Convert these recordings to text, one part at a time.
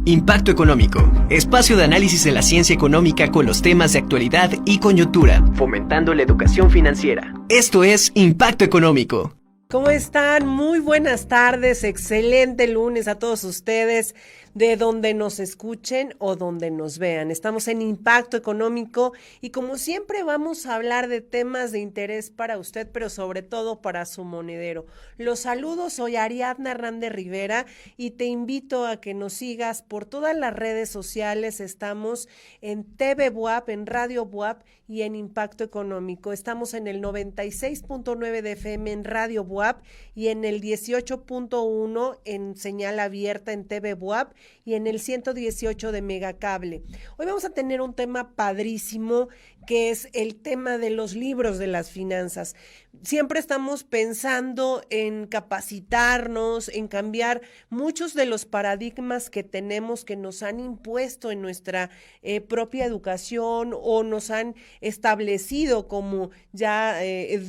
Impacto Económico, espacio de análisis de la ciencia económica con los temas de actualidad y coyuntura, fomentando la educación financiera. Esto es Impacto Económico. ¿Cómo están? Muy buenas tardes, excelente lunes a todos ustedes, de donde nos escuchen o donde nos vean. Estamos en Impacto Económico y como siempre vamos a hablar de temas de interés para usted, pero sobre todo para su monedero. Los saludo, soy Ariadna Hernández Rivera y te invito a que nos sigas por todas las redes sociales. Estamos en TV Buap, en Radio Buap y en Impacto Económico. Estamos en el 96.9 de FM en Radio Buap y en el 18.1 en señal abierta en TV Buap y en el 118 de Megacable. Hoy vamos a tener un tema padrísimo que es el tema de los libros de las finanzas. Siempre estamos pensando en capacitarnos, en cambiar muchos de los paradigmas que tenemos, que nos han impuesto en nuestra propia educación o nos han establecido como ya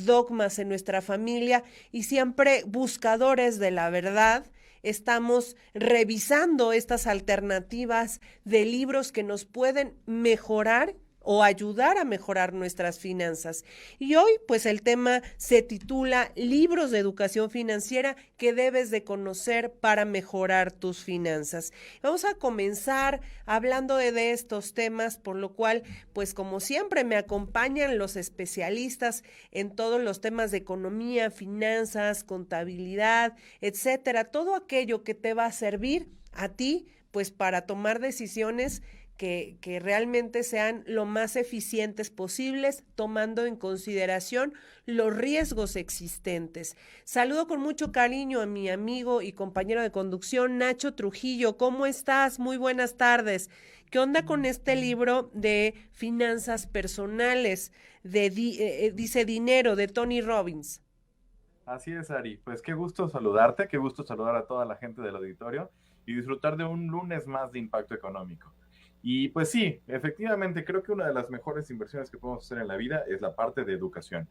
dogmas en nuestra familia, y siempre buscadores de la verdad. Estamos revisando estas alternativas de libros que nos pueden mejorar o ayudar a mejorar nuestras finanzas. Y hoy, pues el tema se titula Libros de Educación Financiera que debes de conocer para mejorar tus finanzas. Vamos a comenzar hablando de estos temas, por lo cual, pues como siempre me acompañan los especialistas en todos los temas de economía, finanzas, contabilidad, etcétera, todo aquello que te va a servir a ti, pues para tomar decisiones que realmente sean lo más eficientes posibles, tomando en consideración los riesgos existentes. Saludo con mucho cariño a mi amigo y compañero de conducción, Nacho Trujillo. ¿Cómo estás? Muy buenas tardes. ¿Qué onda con este libro de finanzas personales, dice Dinero, de Tony Robbins? Así es, Ari. Pues qué gusto saludarte, qué gusto saludar a toda la gente del auditorio y disfrutar de un lunes más de Impacto Económico. Y pues sí, efectivamente, creo que una de las mejores inversiones que podemos hacer en la vida es la parte de educación.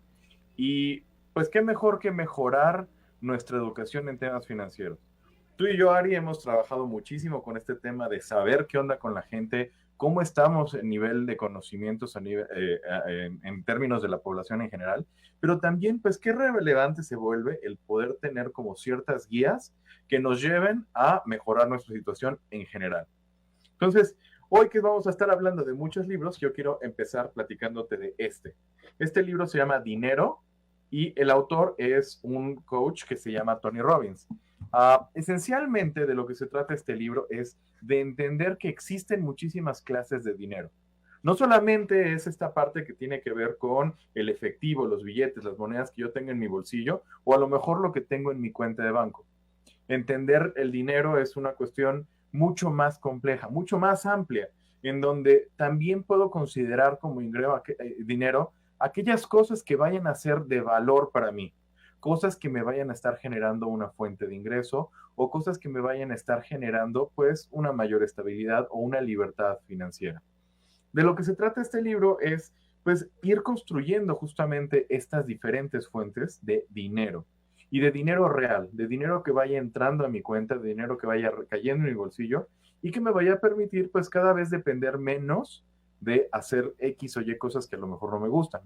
Y pues qué mejor que mejorar nuestra educación en temas financieros. Tú y yo, Ari, hemos trabajado muchísimo con este tema de saber qué onda con la gente, cómo estamos en nivel de conocimientos en términos de la población en general, pero también pues qué relevante se vuelve el poder tener como ciertas guías que nos lleven a mejorar nuestra situación en general. Entonces, hoy que vamos a estar hablando de muchos libros, yo quiero empezar platicándote de este. Este libro se llama Dinero y el autor es un coach que se llama Tony Robbins. Esencialmente de lo que se trata este libro es de entender que existen muchísimas clases de dinero. No solamente es esta parte que tiene que ver con el efectivo, los billetes, las monedas que yo tengo en mi bolsillo o a lo mejor lo que tengo en mi cuenta de banco. Entender el dinero es una cuestión mucho más compleja, mucho más amplia, en donde también puedo considerar como dinero aquellas cosas que vayan a ser de valor para mí, cosas que me vayan a estar generando una fuente de ingreso o cosas que me vayan a estar generando pues una mayor estabilidad o una libertad financiera. De lo que se trata este libro es pues ir construyendo justamente estas diferentes fuentes de dinero. Y de dinero real, de dinero que vaya entrando a mi cuenta, de dinero que vaya cayendo en mi bolsillo y que me vaya a permitir pues cada vez depender menos de hacer X o Y cosas que a lo mejor no me gustan.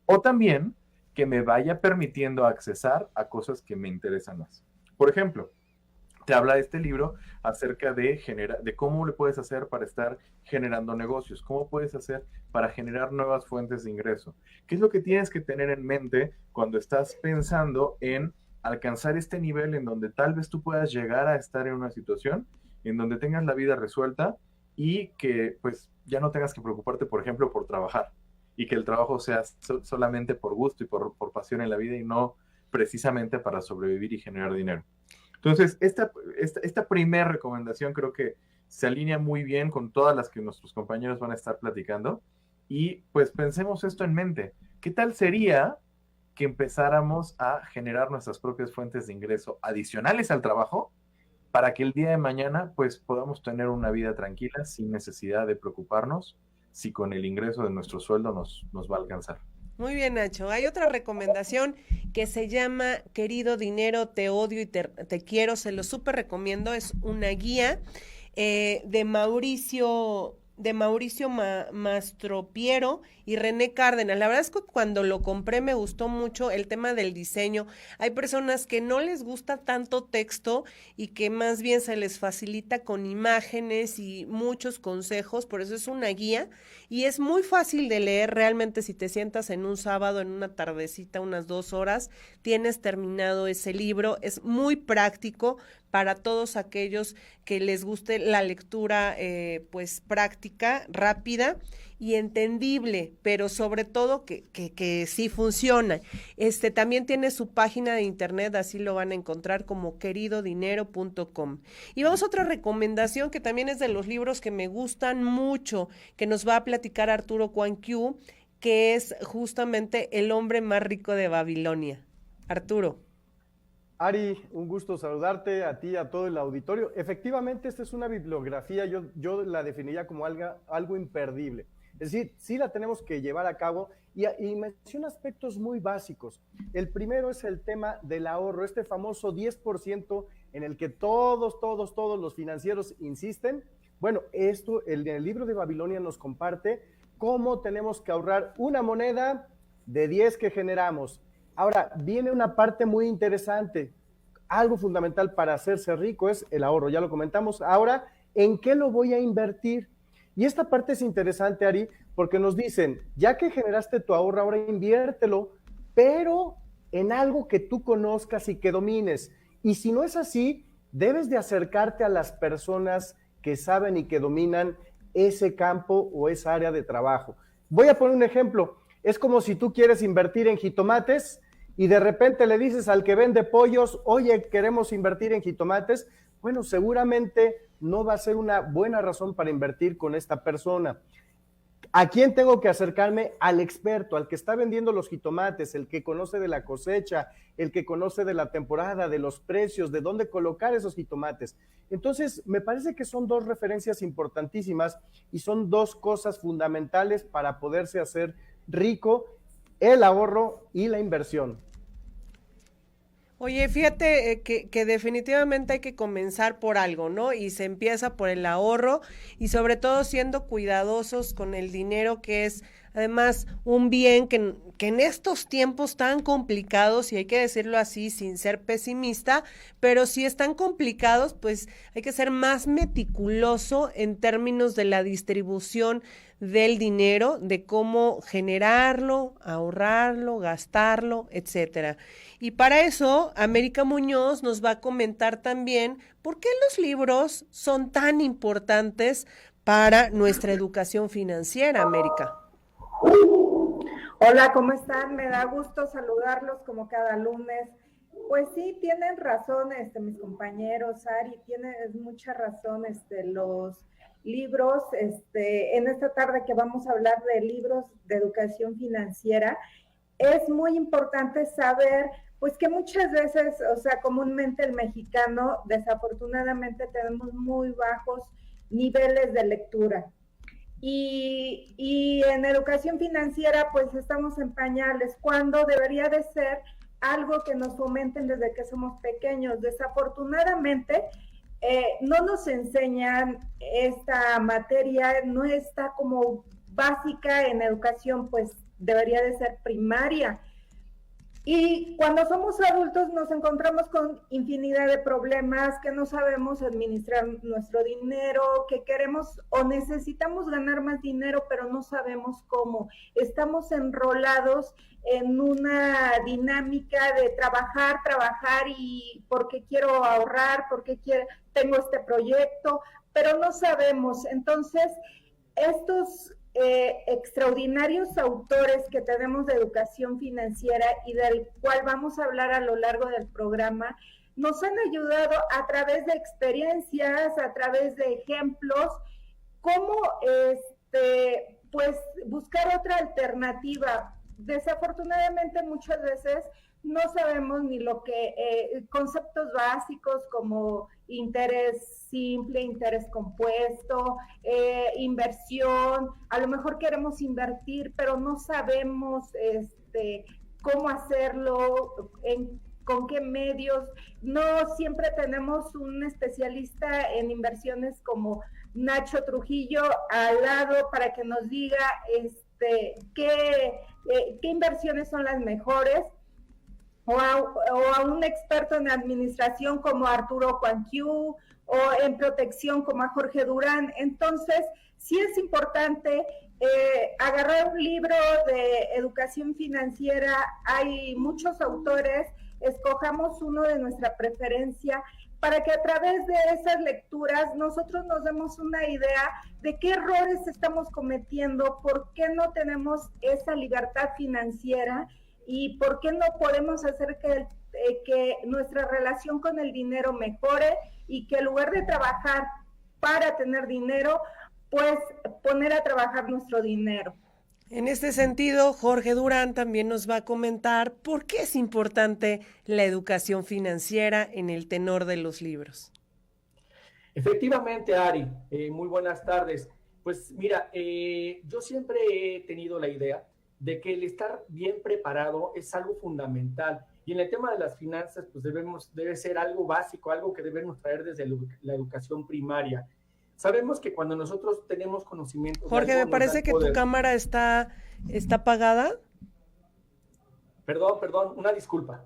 O también que me vaya permitiendo accesar a cosas que me interesan más. Por ejemplo, te habla este libro acerca de cómo le puedes hacer para estar generando negocios, cómo puedes hacer para generar nuevas fuentes de ingreso. ¿Qué es lo que tienes que tener en mente cuando estás pensando en alcanzar este nivel en donde tal vez tú puedas llegar a estar en una situación en donde tengas la vida resuelta y que pues ya no tengas que preocuparte, por ejemplo, por trabajar y que el trabajo sea solamente por gusto y por pasión en la vida y no precisamente para sobrevivir y generar dinero? Entonces, esta primera recomendación creo que se alinea muy bien con todas las que nuestros compañeros van a estar platicando y pues pensemos esto en mente. ¿Qué tal sería que empezáramos a generar nuestras propias fuentes de ingreso adicionales al trabajo para que el día de mañana pues podamos tener una vida tranquila sin necesidad de preocuparnos si con el ingreso de nuestro sueldo nos va a alcanzar? Muy bien, Nacho. Hay otra recomendación que se llama Querido Dinero, te odio y te quiero. Se lo súper recomiendo. Es una guía de Mauricio Mastropiero y René Cárdenas. La verdad es que cuando lo compré me gustó mucho el tema del diseño. Hay personas que no les gusta tanto texto y que más bien se les facilita con imágenes y muchos consejos, por eso es una guía y es muy fácil de leer. Realmente si te sientas en un sábado, en una tardecita, unas 2 horas, tienes terminado ese libro. Es muy práctico para todos aquellos que les guste la lectura pues práctica, rápida y entendible, pero sobre todo que sí funciona. También tiene su página de internet, así lo van a encontrar como queridodinero.com. Y vamos a otra recomendación que también es de los libros que me gustan mucho, que nos va a platicar Arturo Cuanquiu, que es justamente El hombre más rico de Babilonia. Arturo. Ari, un gusto saludarte, a ti, a todo el auditorio. Efectivamente, esta es una bibliografía, yo la definiría como algo imperdible. Es decir, sí la tenemos que llevar a cabo y menciona aspectos muy básicos. El primero es el tema del ahorro, este famoso 10% en el que todos los financieros insisten. Bueno, esto, en el libro de Babilonia nos comparte cómo tenemos que ahorrar una moneda de 10 que generamos. Ahora, viene una parte muy interesante. Algo fundamental para hacerse rico es el ahorro, ya lo comentamos. Ahora, ¿en qué lo voy a invertir? Y esta parte es interesante, Ari, porque nos dicen, ya que generaste tu ahorro, ahora inviértelo, pero en algo que tú conozcas y que domines. Y si no es así, debes de acercarte a las personas que saben y que dominan ese campo o esa área de trabajo. Voy a poner un ejemplo. Es como si tú quieres invertir en jitomates y de repente le dices al que vende pollos, oye, queremos invertir en jitomates. Bueno, seguramente no va a ser una buena razón para invertir con esta persona. ¿A quién tengo que acercarme? Al experto, al que está vendiendo los jitomates, el que conoce de la cosecha, el que conoce de la temporada, de los precios, de dónde colocar esos jitomates. Entonces, me parece que son dos referencias importantísimas y son dos cosas fundamentales para poderse hacer rico: el ahorro y la inversión. Oye, fíjate que definitivamente hay que comenzar por algo, ¿no? Y se empieza por el ahorro y sobre todo siendo cuidadosos con el dinero, que es además un bien que en estos tiempos tan complicados, y hay que decirlo así sin ser pesimista, pero si están complicados, pues hay que ser más meticuloso en términos de la distribución del dinero, de cómo generarlo, ahorrarlo, gastarlo, etcétera. Y para eso, América Muñoz nos va a comentar también por qué los libros son tan importantes para nuestra educación financiera, América. Hola, ¿cómo están? Me da gusto saludarlos como cada lunes. Pues sí, tienen razón mis compañeros, Ari, tienes mucha razón, los libros, en esta tarde que vamos a hablar de libros de educación financiera, es muy importante saber, pues que muchas veces, o sea, comúnmente el mexicano, desafortunadamente tenemos muy bajos niveles de lectura. Y en educación financiera, pues estamos en pañales, cuando debería de ser algo que nos fomenten desde que somos pequeños. Desafortunadamente, no nos enseñan esta materia, no está como básica en educación, pues debería de ser primaria. Y cuando somos adultos nos encontramos con infinidad de problemas, que no sabemos administrar nuestro dinero, que queremos o necesitamos ganar más dinero, pero no sabemos cómo. Estamos enrolados en una dinámica de trabajar y porque quiero ahorrar, porque tengo este proyecto, pero no sabemos. Entonces, estos extraordinarios autores que tenemos de educación financiera y del cual vamos a hablar a lo largo del programa, nos han ayudado a través de experiencias, a través de ejemplos, cómo pues buscar otra alternativa. Desafortunadamente muchas veces no sabemos ni lo que conceptos básicos como interés simple, interés compuesto, inversión. A lo mejor queremos invertir, pero no sabemos cómo hacerlo, en con qué medios. No siempre tenemos un especialista en inversiones como Nacho Trujillo al lado para que nos diga qué inversiones son las mejores, o a un experto en administración como Arturo Cuanquiu, o en protección como a Jorge Durán. Entonces, sí es importante agarrar un libro de educación financiera. Hay muchos autores, escojamos uno de nuestra preferencia para que a través de esas lecturas nosotros nos demos una idea de qué errores estamos cometiendo, por qué no tenemos esa libertad financiera y por qué no podemos hacer que nuestra relación con el dinero mejore, y que en lugar de trabajar para tener dinero, pues poner a trabajar nuestro dinero. En este sentido, Jorge Durán también nos va a comentar por qué es importante la educación financiera en el tenor de los libros. Efectivamente, Ari, muy buenas tardes. Pues mira, yo siempre he tenido la idea de que el estar bien preparado es algo fundamental. Y en el tema de las finanzas, pues debe ser algo básico, algo que debemos traer desde la educación primaria. Sabemos que cuando nosotros tenemos conocimiento... Jorge, me parece que tu cámara está apagada. Perdón, una disculpa.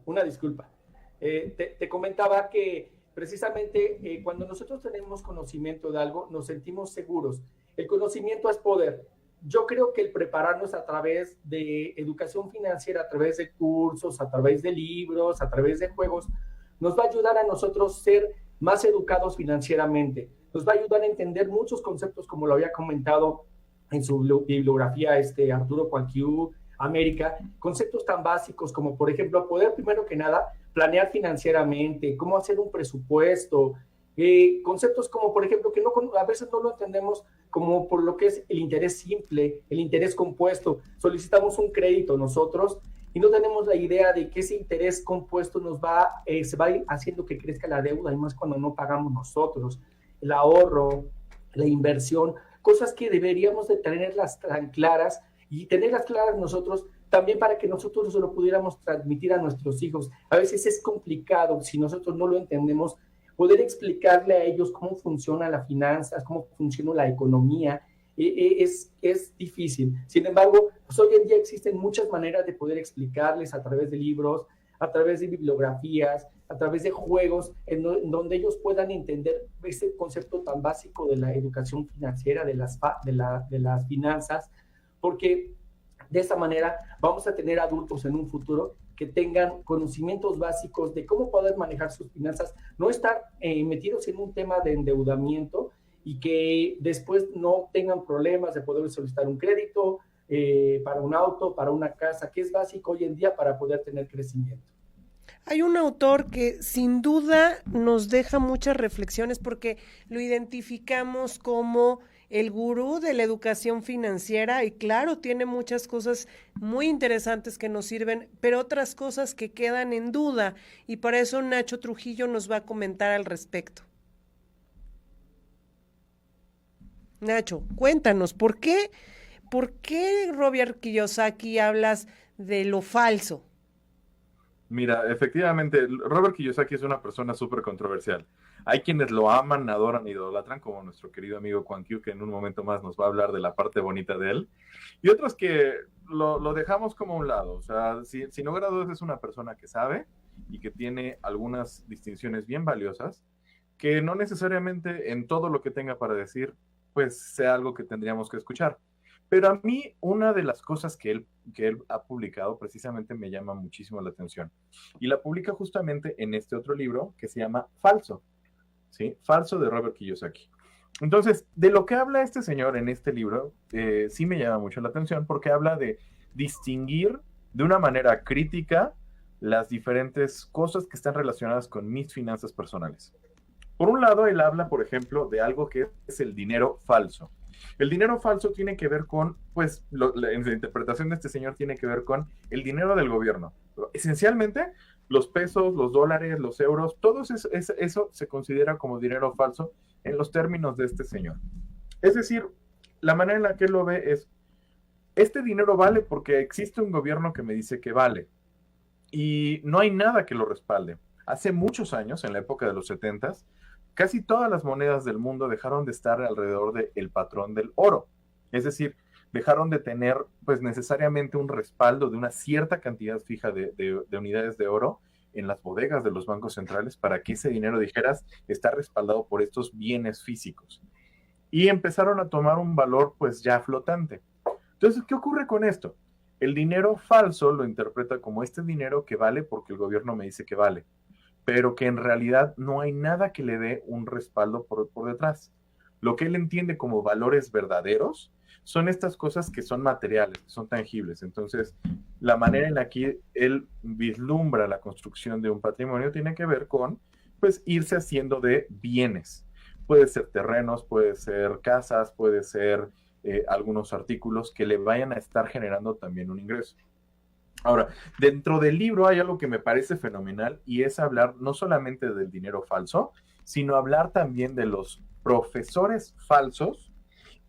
Te comentaba que precisamente cuando nosotros tenemos conocimiento de algo, nos sentimos seguros. El conocimiento es poder. Yo creo que el prepararnos a través de educación financiera, a través de cursos, a través de libros, a través de juegos, nos va a ayudar a nosotros ser más educados financieramente. Nos va a ayudar a entender muchos conceptos, como lo había comentado en su bibliografía Arturo Cuanquiu, América, conceptos tan básicos como, por ejemplo, poder primero que nada planear financieramente, cómo hacer un presupuesto, conceptos como, por ejemplo, que a veces no lo entendemos, como por lo que es el interés simple, el interés compuesto. Solicitamos un crédito nosotros y no tenemos la idea de que ese interés compuesto se va a ir haciendo que crezca la deuda, y más cuando no pagamos nosotros. El ahorro, la inversión, cosas que deberíamos de tenerlas tan claras y tenerlas claras nosotros también para que nosotros se lo pudiéramos transmitir a nuestros hijos. A veces es complicado, si nosotros no lo entendemos, poder explicarle a ellos cómo funciona la finanzas, cómo funciona la economía, es difícil. Sin embargo, pues hoy en día existen muchas maneras de poder explicarles a través de libros, a través de bibliografías, a través de juegos, en donde ellos puedan entender ese concepto tan básico de la educación financiera, de las finanzas, porque de esa manera vamos a tener adultos en un futuro que tengan conocimientos básicos de cómo poder manejar sus finanzas, no estar metidos en un tema de endeudamiento y que después no tengan problemas de poder solicitar un crédito para un auto, para una casa, que es básico hoy en día para poder tener crecimiento. Hay un autor que sin duda nos deja muchas reflexiones porque lo identificamos como el gurú de la educación financiera y claro, tiene muchas cosas muy interesantes que nos sirven, pero otras cosas que quedan en duda y para eso Nacho Trujillo nos va a comentar al respecto. Nacho, cuéntanos, ¿por qué Robert Kiyosaki hablas de lo falso? Mira, efectivamente, Robert Kiyosaki es una persona súper controversial. Hay quienes lo aman, adoran, idolatran, como nuestro querido amigo Cuanquiu, que en un momento más nos va a hablar de la parte bonita de él. Y otros que lo dejamos como a un lado. O sea, sin lugar a dudas es una persona que sabe y que tiene algunas distinciones bien valiosas, que no necesariamente en todo lo que tenga para decir, pues sea algo que tendríamos que escuchar. Pero a mí una de las cosas que él ha publicado precisamente me llama muchísimo la atención. Y la publica justamente en este otro libro que se llama Falso. ¿Sí? Falso, de Robert Kiyosaki. Entonces, de lo que habla este señor en este libro, sí me llama mucho la atención porque habla de distinguir de una manera crítica las diferentes cosas que están relacionadas con mis finanzas personales. Por un lado, él habla, por ejemplo, de algo que es el dinero falso. El dinero falso tiene que ver con, pues, en la interpretación de este señor tiene que ver con el dinero del gobierno. Esencialmente, los pesos, los dólares, los euros, todo eso se considera como dinero falso en los términos de este señor. Es decir, la manera en la que él lo ve es, este dinero vale porque existe un gobierno que me dice que vale. y no hay nada que lo respalde. Hace muchos años, en la época de los 70s, casi todas las monedas del mundo dejaron de estar alrededor del patrón del oro. Es decir, dejaron de tener pues necesariamente un respaldo de una cierta cantidad fija de unidades de oro en las bodegas de los bancos centrales para que ese dinero, dijeras, está respaldado por estos bienes físicos. Y empezaron a tomar un valor pues ya flotante. Entonces, ¿qué ocurre con esto? El dinero falso lo interpreta como este dinero que vale porque el gobierno me dice que vale, pero que en realidad no hay nada que le dé un respaldo por detrás. Lo que él entiende como valores verdaderos son estas cosas que son materiales, que son tangibles. Entonces, la manera en la que él vislumbra la construcción de un patrimonio tiene que ver con, pues, irse haciendo de bienes. Puede ser terrenos, puede ser casas, puede ser algunos artículos que le vayan a estar generando también un ingreso. Ahora, dentro del libro hay algo que me parece fenomenal y es hablar no solamente del dinero falso, sino hablar también de los profesores falsos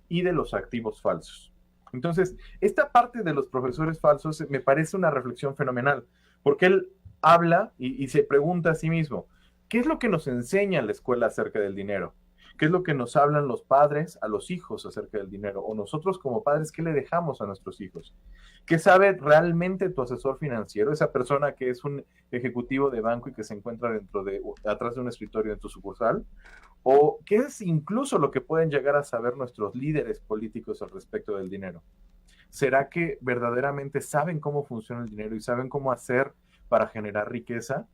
y de los activos falsos. Entonces, esta parte de los profesores falsos me parece una reflexión fenomenal, porque él habla y se pregunta a sí mismo, ¿qué es lo que nos enseña la escuela acerca del dinero? ¿Qué es lo que nos hablan los padres a los hijos acerca del dinero? O nosotros como padres, ¿qué le dejamos a nuestros hijos? ¿Qué sabe realmente tu asesor financiero? Esa persona que es un ejecutivo de banco y que se encuentra atrás de un escritorio en tu sucursal. ¿O qué es incluso lo que pueden llegar a saber nuestros líderes políticos al respecto del dinero? ¿Será que verdaderamente saben cómo funciona el dinero y saben cómo hacer para generar riqueza?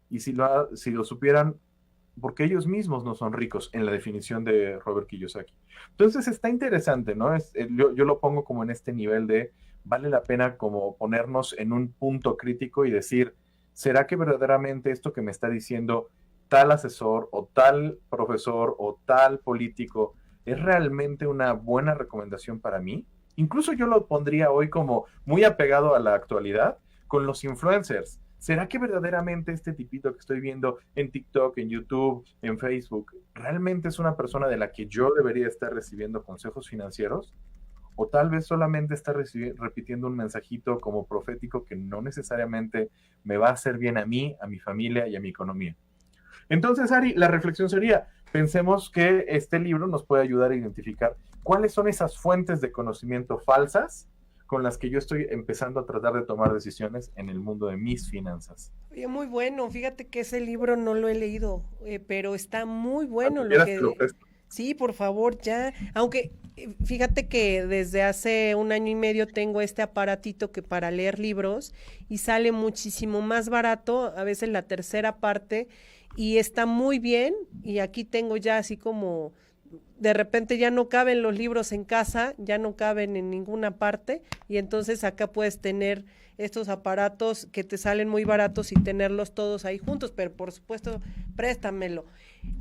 Y si lo supieran, porque ellos mismos no son ricos en la definición de Robert Kiyosaki. Entonces está interesante, ¿no? Yo lo pongo como en este nivel de vale la pena como ponernos en un punto crítico y decir, ¿será que verdaderamente esto que me está diciendo tal asesor o tal profesor o tal político es realmente una buena recomendación para mí? Incluso yo lo pondría hoy como muy apegado a la actualidad con los influencers. ¿Será que verdaderamente este tipito que estoy viendo en TikTok, en YouTube, en Facebook, realmente es una persona de la que yo debería estar recibiendo consejos financieros? ¿O tal vez solamente está repitiendo un mensajito como profético que no necesariamente me va a hacer bien a mí, a mi familia y a mi economía? Entonces, Ari, la reflexión sería, pensemos que este libro nos puede ayudar a identificar cuáles son esas fuentes de conocimiento falsas con las que yo estoy empezando a tratar de tomar decisiones en el mundo de mis finanzas. Oye, muy bueno, fíjate que ese libro no lo he leído, pero está muy bueno Cuando quieras te lo presto. Sí, por favor, ya, aunque fíjate que desde hace 1 año y medio tengo este aparatito que para leer libros y sale muchísimo más barato, a veces la tercera parte, y está muy bien, y aquí tengo ya así como de repente ya no caben los libros en casa, ya no caben en ninguna parte, y entonces acá puedes tener estos aparatos que te salen muy baratos y tenerlos todos ahí juntos, pero por supuesto, préstamelo.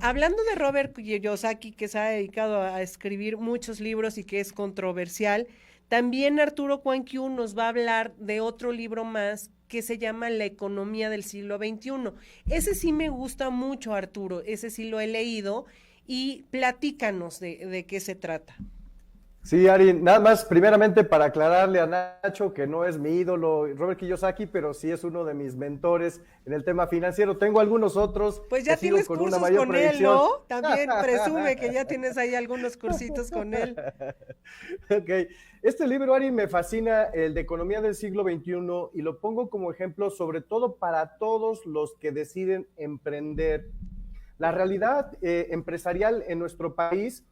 Hablando de Robert Kiyosaki, que se ha dedicado a escribir muchos libros y que es controversial, también Arturo Kwon Kyu nos va a hablar de otro libro más que se llama La economía del siglo XXI. Ese sí me gusta mucho, Arturo, ese sí lo he leído, y platícanos de qué se trata. Sí, Ari, nada más primeramente para aclararle a Nacho que no es mi ídolo Robert Kiyosaki, pero sí es uno de mis mentores en el tema financiero. Tengo algunos otros. Pues ya tienes con cursos una mayor con él, proyección. ¿no? También presume que ya tienes ahí algunos cursitos con él. Ok, este libro, Ari, me fascina, el de Economía del siglo XXI, y lo pongo como ejemplo sobre todo para todos los que deciden emprender. La realidad empresarial en nuestro país,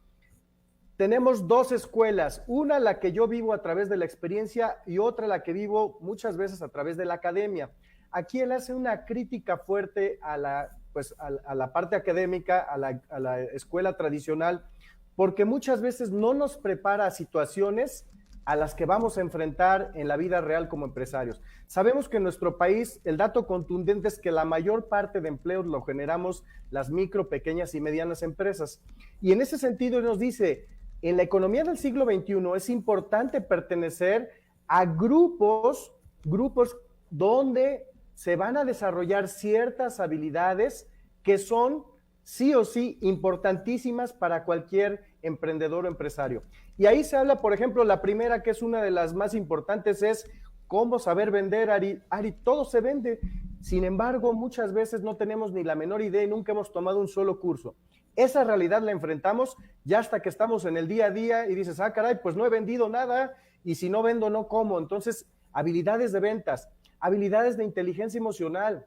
tenemos 2 escuelas, una la que yo vivo a través de la experiencia y otra la que vivo muchas veces a través de la academia. Aquí él hace una crítica fuerte a la parte académica, a la escuela tradicional, porque muchas veces no nos prepara a situaciones a las que vamos a enfrentar en la vida real como empresarios. Sabemos que en nuestro país el dato contundente es que la mayor parte de empleos lo generamos las micro, pequeñas y medianas empresas. Y en ese sentido nos dice, en la economía del siglo XXI es importante pertenecer a grupos donde se van a desarrollar ciertas habilidades que son sí o sí importantísimas para cualquier emprendedor o empresario. Y ahí se habla, por ejemplo, la primera, que es una de las más importantes, es ¿Cómo saber vender, Ari? Ari, todo se vende. Sin embargo, muchas veces no tenemos ni la menor idea y nunca hemos tomado un solo curso. Esa realidad la enfrentamos ya hasta que estamos en el día a día y dices, caray, pues no he vendido nada y si no vendo, no como. Entonces, habilidades de ventas, habilidades de inteligencia emocional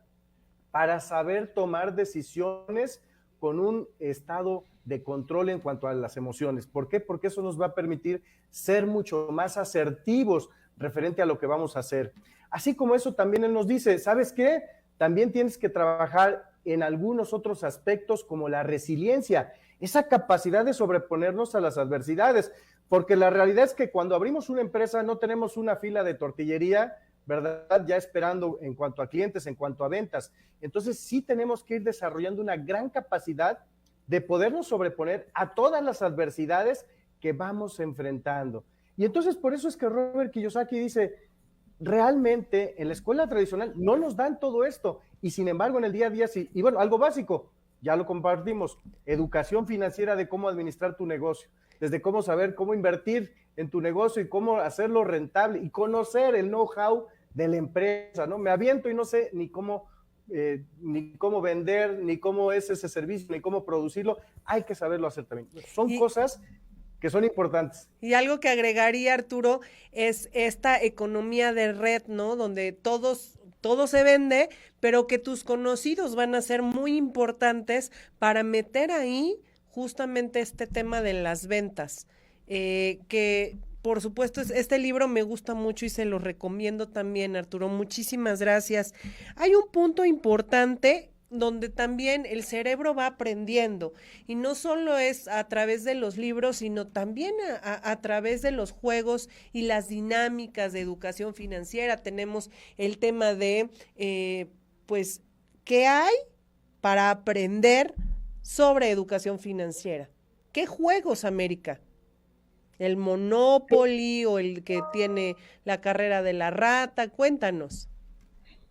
para saber tomar decisiones con un estado de control en cuanto a las emociones. ¿Por qué? Porque eso nos va a permitir ser mucho más asertivos referente a lo que vamos a hacer. Así como eso también él nos dice, ¿sabes qué? También tienes que trabajar en algunos otros aspectos como la resiliencia, esa capacidad de sobreponernos a las adversidades, porque la realidad es que cuando abrimos una empresa no tenemos una fila de tortillería, ¿verdad? Ya esperando en cuanto a clientes, en cuanto a ventas. Entonces sí tenemos que ir desarrollando una gran capacidad de podernos sobreponer a todas las adversidades que vamos enfrentando. Y entonces por eso es que Robert Kiyosaki dice, realmente en la escuela tradicional no nos dan todo esto, y sin embargo en el día a día sí. Y bueno, algo básico, ya lo compartimos, educación financiera de cómo administrar tu negocio, desde cómo saber cómo invertir en tu negocio y cómo hacerlo rentable y conocer el know-how de la empresa, ¿no? Me aviento y no sé ni cómo vender, ni cómo es ese servicio, ni cómo producirlo, hay que saberlo hacer también. Son cosas que son importantes. Y algo que agregaría, Arturo, es esta economía de red, ¿no? Donde todo se vende, pero que tus conocidos van a ser muy importantes para meter ahí justamente este tema de las ventas, que por supuesto este libro me gusta mucho y se lo recomiendo también, Arturo, muchísimas gracias. Hay un punto importante donde también el cerebro va aprendiendo, y no solo es a través de los libros, sino también a través de los juegos y las dinámicas de educación financiera. Tenemos el tema de, pues, ¿qué hay para aprender sobre educación financiera? ¿Qué juegos, América? ¿El Monopoly o el que tiene la carrera de la rata? Cuéntanos.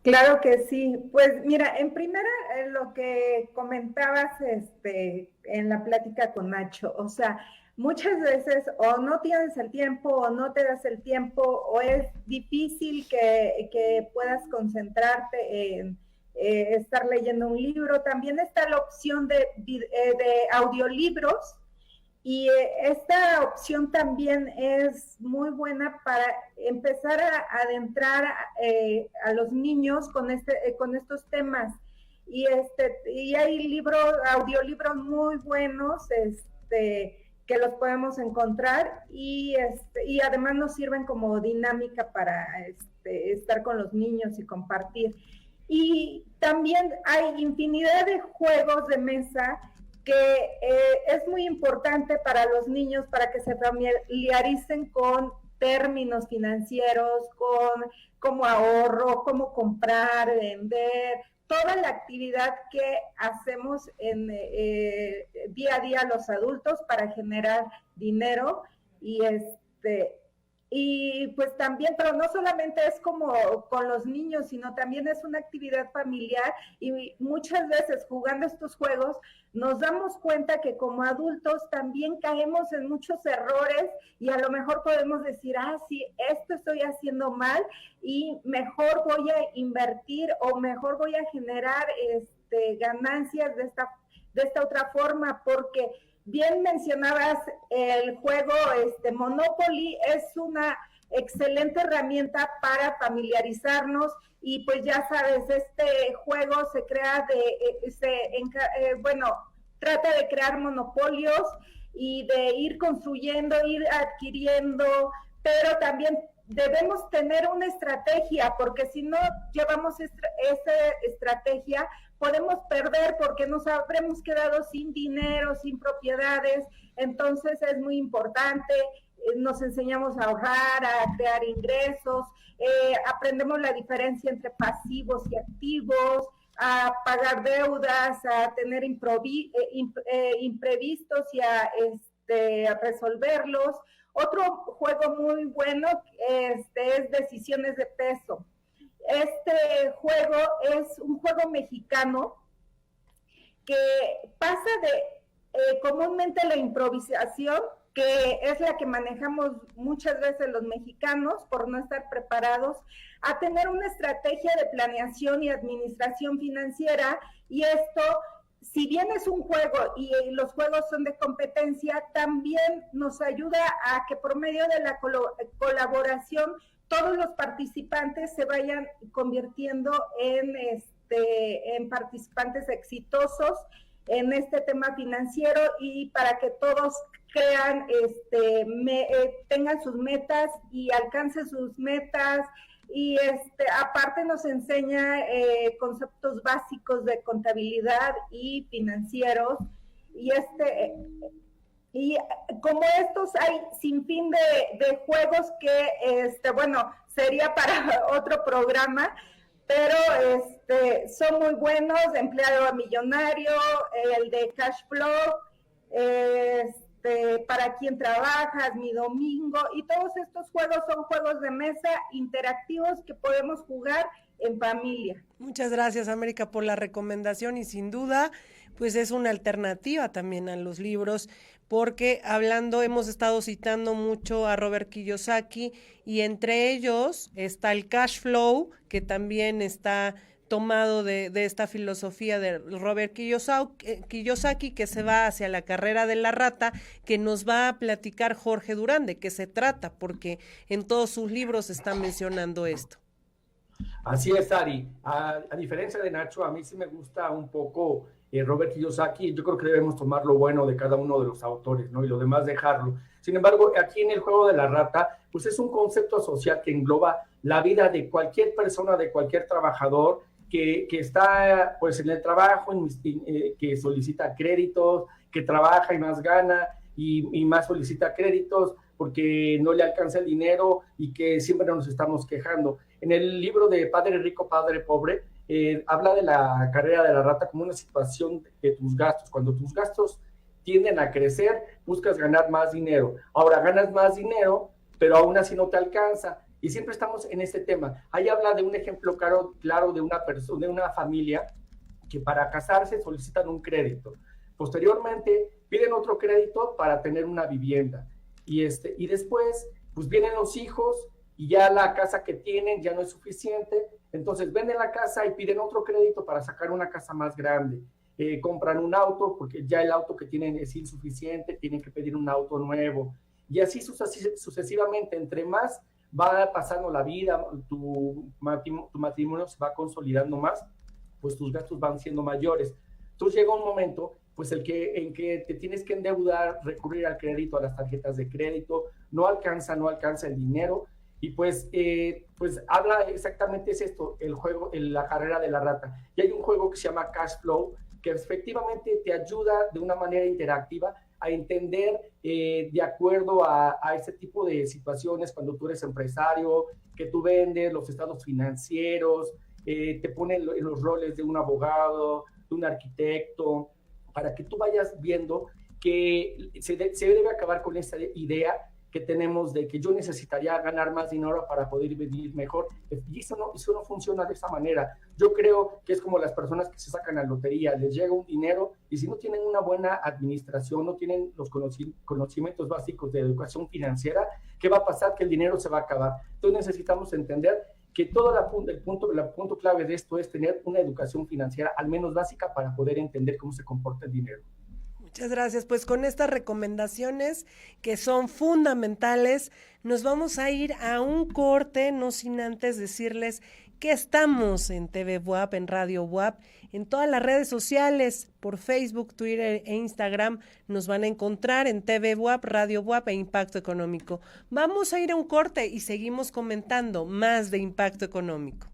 Claro que sí. Pues mira, en primera, lo que comentabas en la plática con Nacho, o sea, muchas veces o no tienes el tiempo o no te das el tiempo o es difícil que puedas concentrarte en estar leyendo un libro. También está la opción de audiolibros. Y esta opción también es muy buena para empezar a adentrar a los niños con estos temas. Y hay audiolibros muy buenos que los podemos encontrar y además nos sirven como dinámica para estar con los niños y compartir. Y también hay infinidad de juegos de mesa que es muy importante para los niños para que se familiaricen con términos financieros, con cómo ahorro, cómo comprar, vender, toda la actividad que hacemos en día a día los adultos para generar dinero y pues también, pero no solamente es como con los niños, sino también es una actividad familiar y muchas veces jugando estos juegos nos damos cuenta que como adultos también caemos en muchos errores y a lo mejor podemos decir, sí, esto estoy haciendo mal y mejor voy a invertir o mejor voy a generar ganancias de esta otra forma, porque bien mencionabas el juego Monopoly, es una excelente herramienta para familiarizarnos y pues ya sabes, este juego se crea trata de crear monopolios y de ir construyendo, ir adquiriendo, pero también debemos tener una estrategia, porque si no llevamos esa estrategia, podemos perder porque nos habremos quedado sin dinero, sin propiedades. Entonces es muy importante, nos enseñamos a ahorrar, a crear ingresos, aprendemos la diferencia entre pasivos y activos, a pagar deudas, a tener imprevistos y a resolverlos. Otro juego muy bueno es decisiones de peso. Este juego es un juego mexicano que pasa de comúnmente la improvisación, que es la que manejamos muchas veces los mexicanos por no estar preparados, a tener una estrategia de planeación y administración financiera. Y esto, si bien es un juego y los juegos son de competencia, también nos ayuda a que por medio de la colaboración todos los participantes se vayan convirtiendo en participantes exitosos en este tema financiero, y para que todos crean, tengan sus metas y alcancen sus metas. Y aparte nos enseña conceptos básicos de contabilidad y financieros, y como estos hay sin fin de juegos que sería para otro programa, pero son muy buenos: Empleado a Millonario, el de Cash Flow, Para Quien Trabajas, Mi Domingo, y todos estos juegos son juegos de mesa interactivos que podemos jugar en familia. Muchas gracias, América, por la recomendación, y sin duda, pues es una alternativa también a los libros, porque hemos estado citando mucho a Robert Kiyosaki, y entre ellos está el Cash Flow, que también está tomado de esta filosofía de Robert Kiyosaki, que se va hacia la carrera de la rata, que nos va a platicar Jorge Durán de qué se trata, porque en todos sus libros está mencionando esto. Así es, Ari. A diferencia de Nacho, a mí sí me gusta un poco Robert Kiyosaki. Yo creo que debemos tomar lo bueno de cada uno de los autores, ¿no? Y lo demás dejarlo. Sin embargo, aquí en el juego de la rata, pues es un concepto social que engloba la vida de cualquier persona, de cualquier trabajador que está pues en el trabajo, que solicita créditos, que trabaja y más gana y más solicita créditos porque no le alcanza el dinero y que siempre nos estamos quejando. En el libro de Padre Rico, Padre Pobre, habla de la carrera de la rata como una situación de tus gastos. Cuando tus gastos tienden a crecer, buscas ganar más dinero. Ahora ganas más dinero, pero aún así no te alcanza. Y siempre estamos en este tema. Ahí habla de un ejemplo claro de una persona, de una familia que para casarse solicitan un crédito. Posteriormente piden otro crédito para tener una vivienda. Y después, pues vienen los hijos y ya la casa que tienen ya no es suficiente. Entonces venden la casa y piden otro crédito para sacar una casa más grande. Compran un auto porque ya el auto que tienen es insuficiente, tienen que pedir un auto nuevo. Y así sucesivamente, entre más va pasando la vida, tu matrimonio se va consolidando más, pues tus gastos van siendo mayores. Entonces llega un momento pues en que te tienes que endeudar, recurrir al crédito, a las tarjetas de crédito, no alcanza el dinero, y pues habla exactamente es esto, el juego, la carrera de la rata. Y hay un juego que se llama Cash Flow, que efectivamente te ayuda de una manera interactiva a entender de acuerdo a ese tipo de situaciones, cuando tú eres empresario, que tú vendes, los estados financieros, te ponen los roles de un abogado, de un arquitecto, para que tú vayas viendo que se debe acabar con esa idea que tenemos de que yo necesitaría ganar más dinero para poder vivir mejor. Y eso no funciona de esa manera. Yo creo que es como las personas que se sacan la lotería, les llega un dinero y si no tienen una buena administración, no tienen los conocimientos básicos de educación financiera, ¿qué va a pasar? Que el dinero se va a acabar. Entonces necesitamos entender que todo el punto clave de esto es tener una educación financiera, al menos básica, para poder entender cómo se comporta el dinero. Muchas gracias. Pues con estas recomendaciones que son fundamentales, nos vamos a ir a un corte, no sin antes decirles que estamos en TV WAP, en Radio WAP, en todas las redes sociales, por Facebook, Twitter e Instagram, nos van a encontrar en TV WAP, Radio WAP e Impacto Económico. Vamos a ir a un corte y seguimos comentando más de Impacto Económico.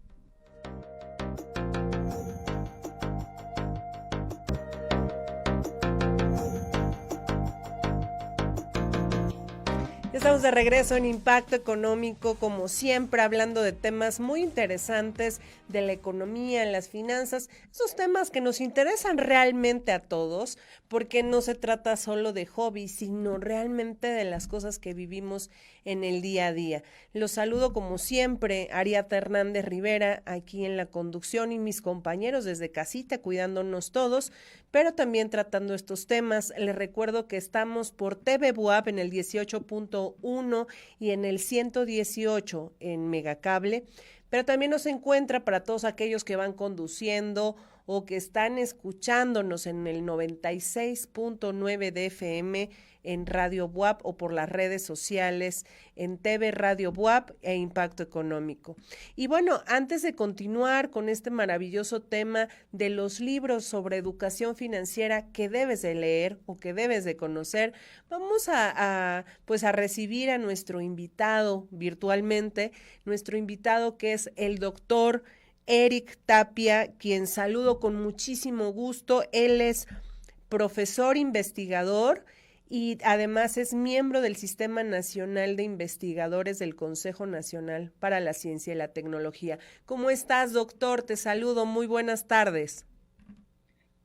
Estamos de regreso en Impacto Económico, como siempre, hablando de temas muy interesantes de la economía, las finanzas, esos temas que nos interesan realmente a todos, porque no se trata solo de hobby, sino realmente de las cosas que vivimos en el día a día. Los saludo como siempre, Ariadna Hernández Rivera, aquí en la conducción, y mis compañeros desde casita, cuidándonos todos, pero también tratando estos temas. Les recuerdo que estamos por TV Buap en el 18.1 y en el 118 en Megacable, pero también nos encuentra para todos aquellos que van conduciendo o que están escuchándonos en el 96.9 de FM en Radio Buap o por las redes sociales en TV Radio Buap e Impacto Económico. Y bueno, antes de continuar con este maravilloso tema de los libros sobre educación financiera que debes de leer o que debes de conocer, vamos a recibir a nuestro invitado virtualmente, nuestro invitado que es el doctor Eric Tapia, quien saludo con muchísimo gusto. Él es profesor investigador y además es miembro del Sistema Nacional de Investigadores del Consejo Nacional para la Ciencia y la Tecnología. ¿Cómo estás, doctor? Te saludo, muy buenas tardes.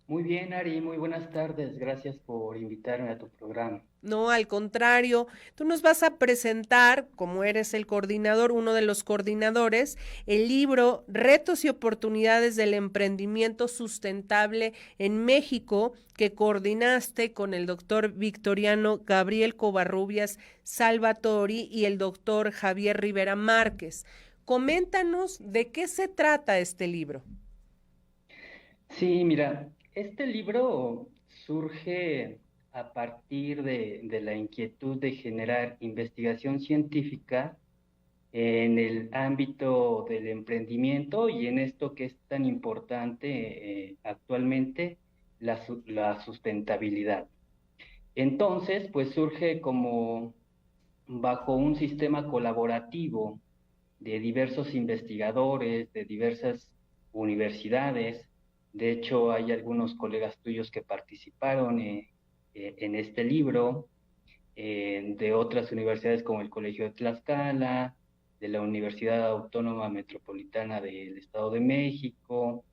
Muy bien, Ari, muy buenas tardes. Gracias por invitarme a tu programa. No, al contrario, tú nos vas a presentar, como eres el coordinador, uno de los coordinadores, el libro Retos y Oportunidades del Emprendimiento Sustentable en México, que coordinaste con el doctor Victoriano Gabriel Covarrubias Salvatori y el doctor Javier Rivera Márquez. Coméntanos de qué se trata este libro. Sí, mira, este libro surge a partir de la inquietud de generar investigación científica en el ámbito del emprendimiento y en esto que es tan importante actualmente, la sustentabilidad. Entonces, pues surge como bajo un sistema colaborativo de diversos investigadores, de diversas universidades. De hecho, hay algunos colegas tuyos que participaron en este libro, de otras universidades como el Colegio de Tlaxcala, de la Universidad Autónoma Metropolitana del Estado de México,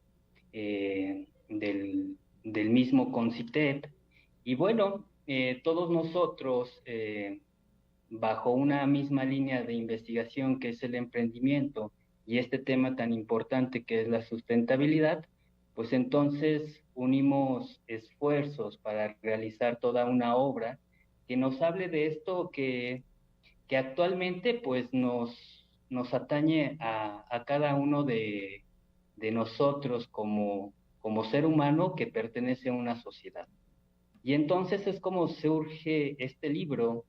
del mismo CONCITEP. Y bueno, todos nosotros, bajo una misma línea de investigación que es el emprendimiento y este tema tan importante que es la sustentabilidad, pues entonces unimos esfuerzos para realizar toda una obra que nos hable de esto que actualmente pues nos atañe a cada uno de nosotros como ser humano que pertenece a una sociedad. Y entonces es como surge este libro,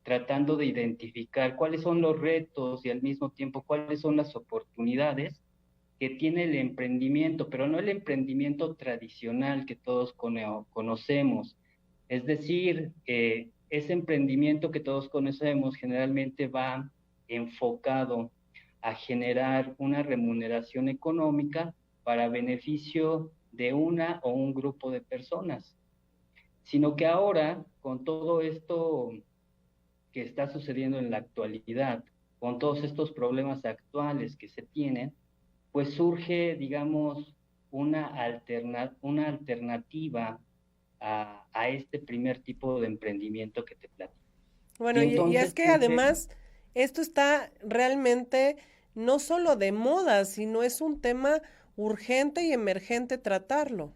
tratando de identificar cuáles son los retos y al mismo tiempo cuáles son las oportunidades que tiene el emprendimiento, pero no el emprendimiento tradicional que todos conocemos. Es decir, ese emprendimiento que todos conocemos generalmente va enfocado a generar una remuneración económica para beneficio de una o un grupo de personas, sino que ahora, con todo esto que está sucediendo en la actualidad, con todos estos problemas actuales que se tienen, pues surge, digamos, una alternativa a este primer tipo de emprendimiento que te platico. Bueno, y es que además esto está realmente no solo de moda, sino es un tema urgente y emergente tratarlo.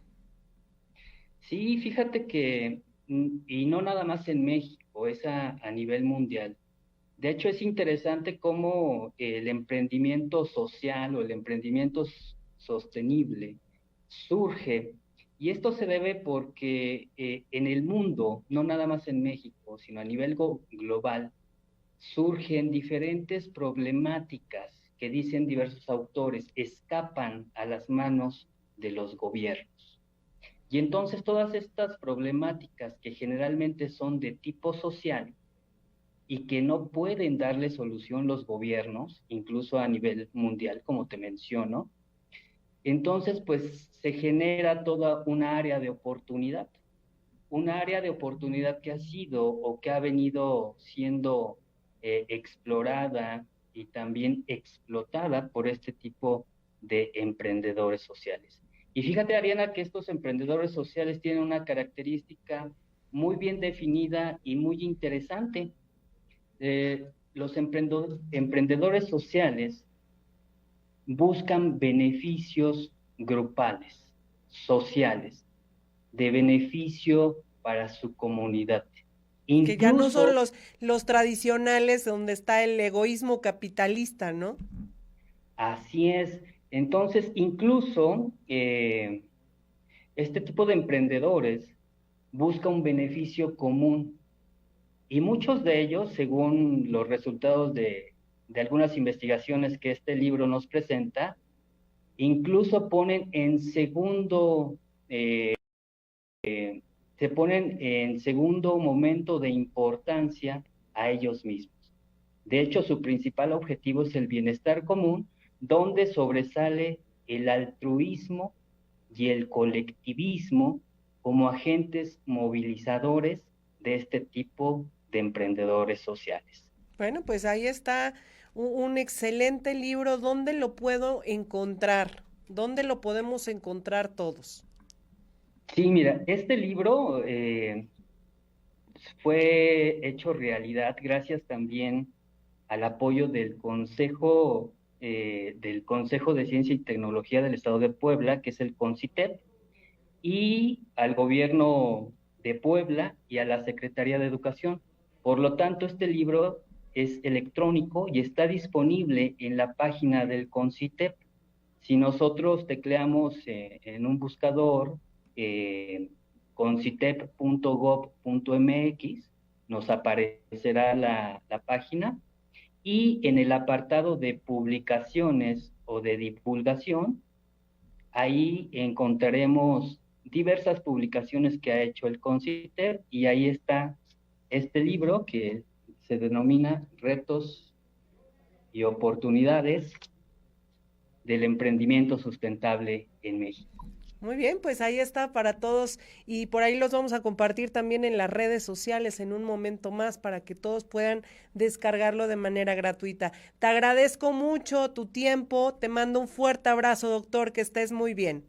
Sí, fíjate que, y no nada más en México, es a nivel mundial. De hecho, es interesante cómo el emprendimiento social o el emprendimiento sostenible surge, y esto se debe porque en el mundo, no nada más en México, sino a nivel global, surgen diferentes problemáticas que dicen diversos autores, escapan a las manos de los gobiernos. Y entonces todas estas problemáticas que generalmente son de tipo social, y que no pueden darle solución los gobiernos, incluso a nivel mundial, como te menciono, entonces pues se genera toda una área de oportunidad. un área de oportunidad que ha sido o que ha venido siendo explorada y también explotada por este tipo de emprendedores sociales. Y fíjate, Ariana, que estos emprendedores sociales tienen una característica muy bien definida y muy interesante. Los emprendedores sociales buscan beneficios grupales, sociales, de beneficio para su comunidad. Que ya no son Incluso, los tradicionales donde está el egoísmo capitalista, ¿no? así es. Entonces, incluso este tipo de emprendedores busca un beneficio común y muchos de ellos, según los resultados de algunas investigaciones que este libro nos presenta, incluso ponen en segundo, se ponen en segundo momento de importancia a ellos mismos. De hecho, su principal objetivo es el bienestar común, donde sobresale el altruismo y el colectivismo como agentes movilizadores de este tipo de emprendedores sociales. Bueno, pues ahí está un excelente libro. ¿Dónde lo puedo encontrar? ¿Dónde lo podemos encontrar todos? Sí, mira, este libro fue hecho realidad gracias también al apoyo del Consejo de Ciencia y Tecnología del Estado de Puebla, que es el CONCITEP, y al gobierno de Puebla y a la Secretaría de Educación. Por lo tanto, este libro es electrónico y está disponible en la página del CONCITEP. Si nosotros tecleamos en un buscador concitep.gov.mx, nos aparecerá la página y en el apartado de publicaciones o de divulgación, ahí encontraremos diversas publicaciones que ha hecho el CONCITEP y ahí está este libro que se denomina Retos y Oportunidades del Emprendimiento Sustentable en México. Muy bien, pues ahí está para todos y por ahí los vamos a compartir también en las redes sociales en un momento más para que todos puedan descargarlo de manera gratuita. Te agradezco mucho tu tiempo, te mando un fuerte abrazo, doctor, que estés muy bien.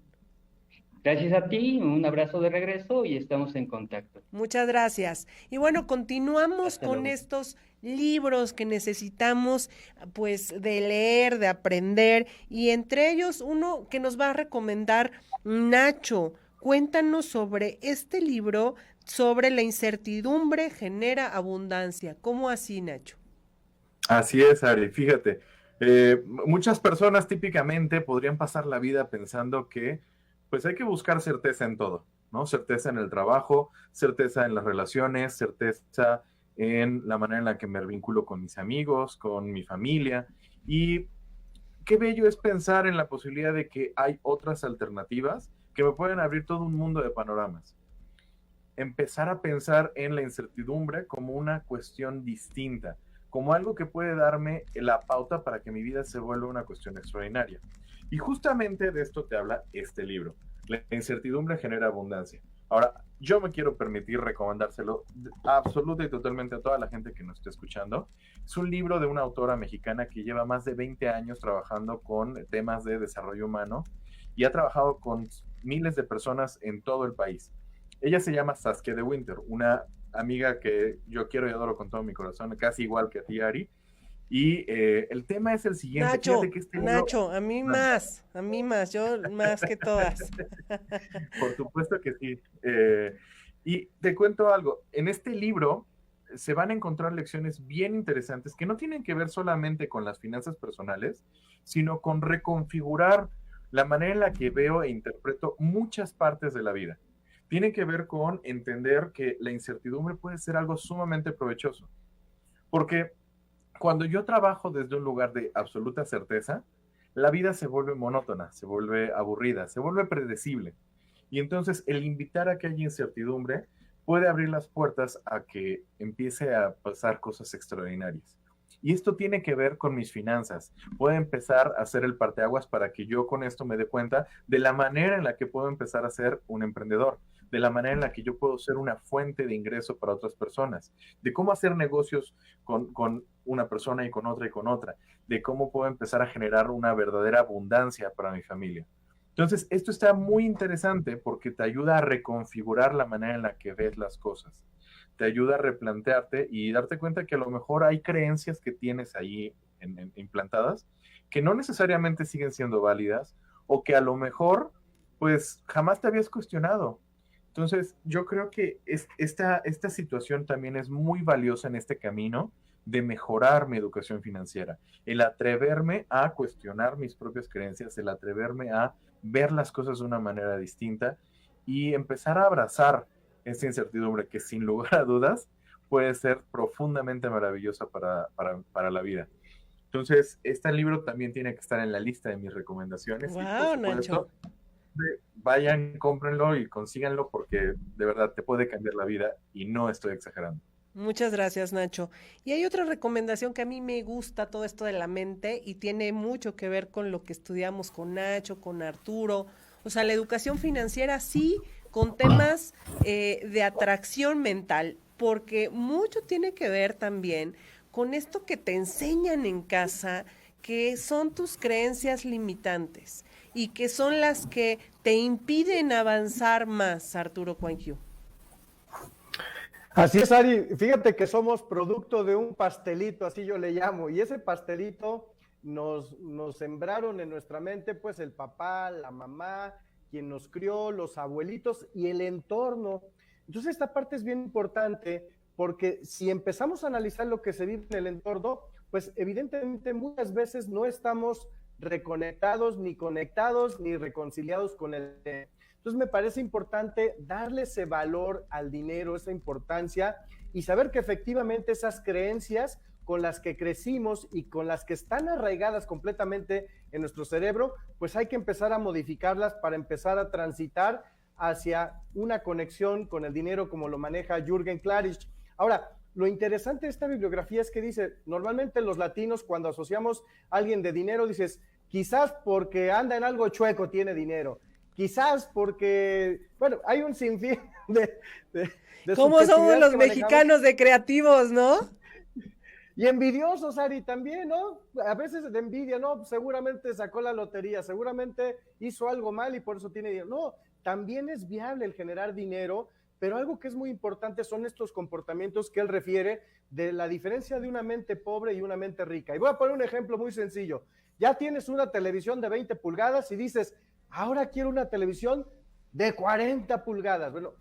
Gracias a ti, un abrazo de regreso y estamos en contacto. Muchas gracias. Y bueno, continuamos Hasta con luego. estos libros que necesitamos pues de leer, de aprender y entre ellos uno que nos va a recomendar Nacho. Cuéntanos sobre este libro sobre la incertidumbre genera abundancia. ¿Cómo así, Nacho? Así es, Ari, fíjate, muchas personas típicamente podrían pasar la vida pensando que pues hay que buscar certeza en todo, ¿no? Certeza en el trabajo, certeza en las relaciones, certeza en la manera en la que me vinculo con mis amigos, con mi familia. Y qué bello es pensar en la posibilidad de que hay otras alternativas que me pueden abrir todo un mundo de panoramas. Empezar a pensar en la incertidumbre como una cuestión distinta, como algo que puede darme la pauta para que mi vida se vuelva una cuestión extraordinaria. Y justamente de esto te habla este libro. La incertidumbre genera abundancia. Ahora, yo me quiero permitir recomendárselo absoluta y totalmente a toda la gente que nos esté escuchando. Es un libro de una autora mexicana que lleva más de 20 años trabajando con temas de desarrollo humano y ha trabajado con miles de personas en todo el país. Ella se llama Saskia de Winter, una amiga que yo quiero y adoro con todo mi corazón, casi igual que a ti, Ari. Y el tema es el siguiente. Nacho, Fíjate que este libro... Nacho, a mí más, yo más que todas. Por supuesto que sí. Y te cuento algo, en este libro se van a encontrar lecciones bien interesantes que no tienen que ver solamente con las finanzas personales, sino con reconfigurar la manera en la que veo e interpreto muchas partes de la vida. Tiene que ver con entender que la incertidumbre puede ser algo sumamente provechoso. Porque cuando yo trabajo desde un lugar de absoluta certeza, la vida se vuelve monótona, se vuelve aburrida, se vuelve predecible. Y entonces el invitar a que haya incertidumbre puede abrir las puertas a que empiece a pasar cosas extraordinarias. Y esto tiene que ver con mis finanzas. Puedo empezar a hacer el parteaguas para que yo con esto me dé cuenta de la manera en la que puedo empezar a ser un emprendedor, de la manera en la que yo puedo ser una fuente de ingreso para otras personas, de cómo hacer negocios con una persona y con otra, de cómo puedo empezar a generar una verdadera abundancia para mi familia. Entonces, esto está muy interesante porque te ayuda a reconfigurar la manera en la que ves las cosas. Te ayuda a replantearte y darte cuenta que a lo mejor hay creencias que tienes ahí implantadas que no necesariamente siguen siendo válidas o que a lo mejor pues jamás te habías cuestionado. Entonces yo creo que esta situación también es muy valiosa en este camino de mejorar mi educación financiera, el atreverme a cuestionar mis propias creencias, el atreverme a ver las cosas de una manera distinta y empezar a abrazar esta incertidumbre que sin lugar a dudas puede ser profundamente maravillosa para la vida. Entonces, este libro también tiene que estar en la lista de mis recomendaciones. Wow, y por supuesto, Nacho. vayan, cómprenlo y consíganlo porque de verdad te puede cambiar la vida y no estoy exagerando. Muchas gracias, Nacho. Y hay otra recomendación que a mí me gusta, todo esto de la mente, y tiene mucho que ver con lo que estudiamos con Nacho, con Arturo. O sea, la educación financiera sí, con temas de atracción mental, porque mucho tiene que ver también con esto que te enseñan en casa, que son tus creencias limitantes y que son las que te impiden avanzar más, Arturo Cuanquiu. Así es, Ari. Fíjate que somos producto de un pastelito, así yo le llamo, y ese pastelito nos sembraron en nuestra mente, pues el papá, la mamá, quien nos crió, los abuelitos y el entorno. Entonces esta parte es bien importante porque si empezamos a analizar lo que se vive en el entorno, pues evidentemente muchas veces no estamos reconectados, ni conectados, ni reconciliados con el. Entonces me parece importante darle ese valor al dinero, esa importancia y saber que efectivamente esas creencias con las que crecimos y con las que están arraigadas completamente en nuestro cerebro, pues hay que empezar a modificarlas para empezar a transitar hacia una conexión con el dinero como lo maneja Jürgen Klarich. Ahora, lo interesante de esta bibliografía es que dice, normalmente los latinos cuando asociamos a alguien de dinero, dices, quizás porque anda en algo chueco tiene dinero. Quizás porque, bueno, hay un sinfín de ¿Cómo somos los mexicanos de creativos, no? Y envidiosos, Ari, también, ¿no? A veces de envidia, ¿no? Seguramente sacó la lotería, seguramente hizo algo mal y por eso tiene dinero. No, también es viable el generar dinero, pero algo que es muy importante son estos comportamientos que él refiere de la diferencia de una mente pobre y una mente rica. Y voy a poner un ejemplo muy sencillo. Ya tienes una televisión de 20 pulgadas y dices, ahora quiero una televisión de 40 pulgadas. Bueno,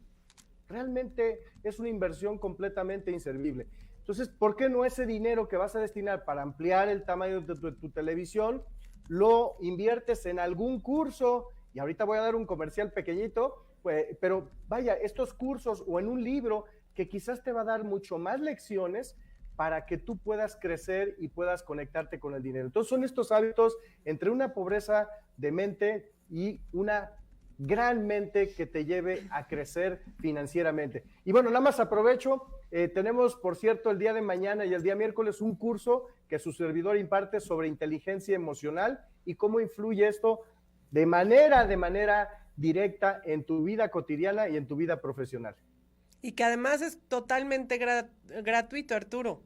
realmente es una inversión completamente inservible. Entonces, ¿por qué no ese dinero que vas a destinar para ampliar el tamaño de tu televisión lo inviertes en algún curso? Y ahorita voy a dar un comercial pequeñito, pues, pero vaya, estos cursos o en un libro que quizás te va a dar mucho más lecciones para que tú puedas crecer y puedas conectarte con el dinero. Entonces son estos hábitos entre una pobreza de mente y una gran mente que te lleve a crecer financieramente. Y bueno, nada más aprovecho, tenemos, por cierto, el día de mañana y el día miércoles un curso que su servidor imparte sobre inteligencia emocional y cómo influye esto de manera directa en tu vida cotidiana y en tu vida profesional. Y que además es totalmente gratuito, Arturo.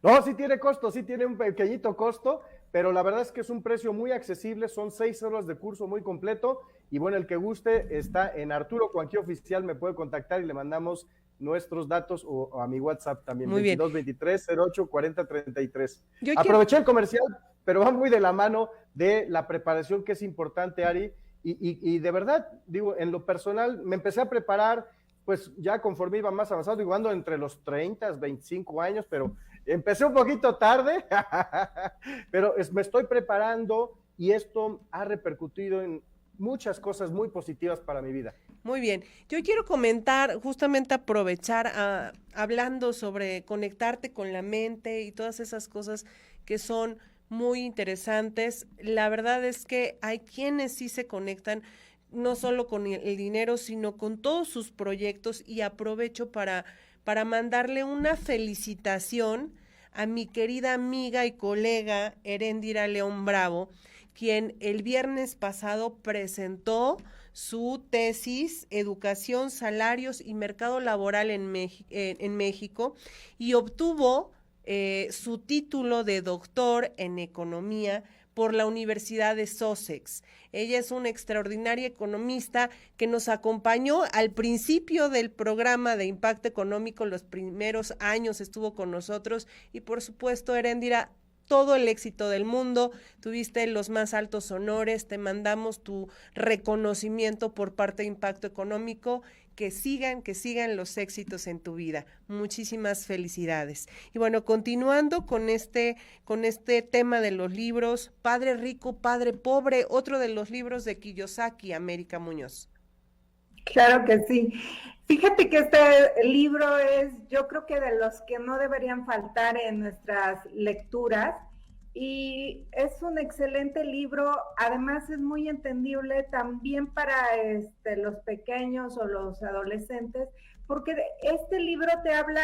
No, sí tiene costo, sí tiene un pequeñito costo, pero la verdad es que es un precio muy accesible, son 6 horas de curso muy completo y bueno, el que guste está en Arturo Cuanquiu Oficial, me puede contactar y le mandamos nuestros datos o a mi WhatsApp también, 2223-08-4033. Aproveché el comercial, pero va muy de la mano de la preparación que es importante, Ari, y de verdad, digo, en lo personal me empecé a preparar, pues ya conforme iba más avanzado, digo, ando entre los 30, 25 años, pero empecé un poquito tarde, pero me estoy preparando y esto ha repercutido en muchas cosas muy positivas para mi vida. Muy bien. Yo quiero comentar, justamente aprovechar hablando sobre conectarte con la mente y todas esas cosas que son muy interesantes. La verdad es que hay quienes sí se conectan no solo con el dinero, sino con todos sus proyectos y aprovecho para mandarle una felicitación a mi querida amiga y colega Eréndira León Bravo, quien el viernes pasado presentó su tesis Educación, Salarios y Mercado Laboral en México y obtuvo su título de doctor en Economía por la Universidad de Sussex. Ella es una extraordinaria economista que nos acompañó al principio del programa de Impacto Económico, los primeros años estuvo con nosotros y por supuesto, Eréndira, todo el éxito del mundo, tuviste los más altos honores, te mandamos tu reconocimiento por parte de Impacto Económico, que sigan los éxitos en tu vida. Muchísimas felicidades. Y bueno, continuando con este tema de los libros, Padre Rico, Padre Pobre, otro de los libros de Kiyosaki, América Muñoz. Claro que sí. Fíjate que este libro es, yo creo que de los que no deberían faltar en nuestras lecturas y es un excelente libro, además es muy entendible también para los pequeños o los adolescentes, porque este libro te habla,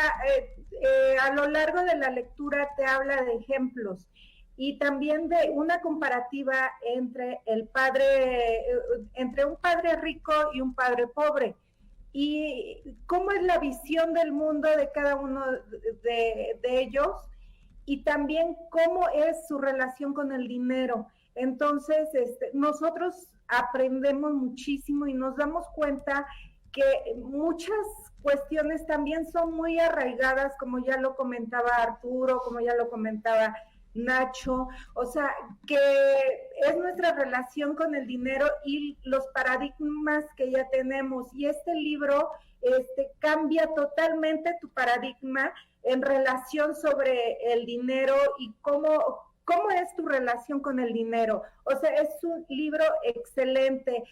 a lo largo de la lectura te habla de ejemplos y también de una comparativa entre entre un padre rico y un padre pobre. Y cómo es la visión del mundo de cada uno de ellos y también cómo es su relación con el dinero. Entonces, nosotros aprendemos muchísimo y nos damos cuenta que muchas cuestiones también son muy arraigadas, como ya lo comentaba Arturo, como ya lo comentaba Nacho, o sea, que es nuestra relación con el dinero y los paradigmas que ya tenemos. Y este libro cambia totalmente tu paradigma en relación sobre el dinero y cómo es tu relación con el dinero. O sea, es un libro excelente.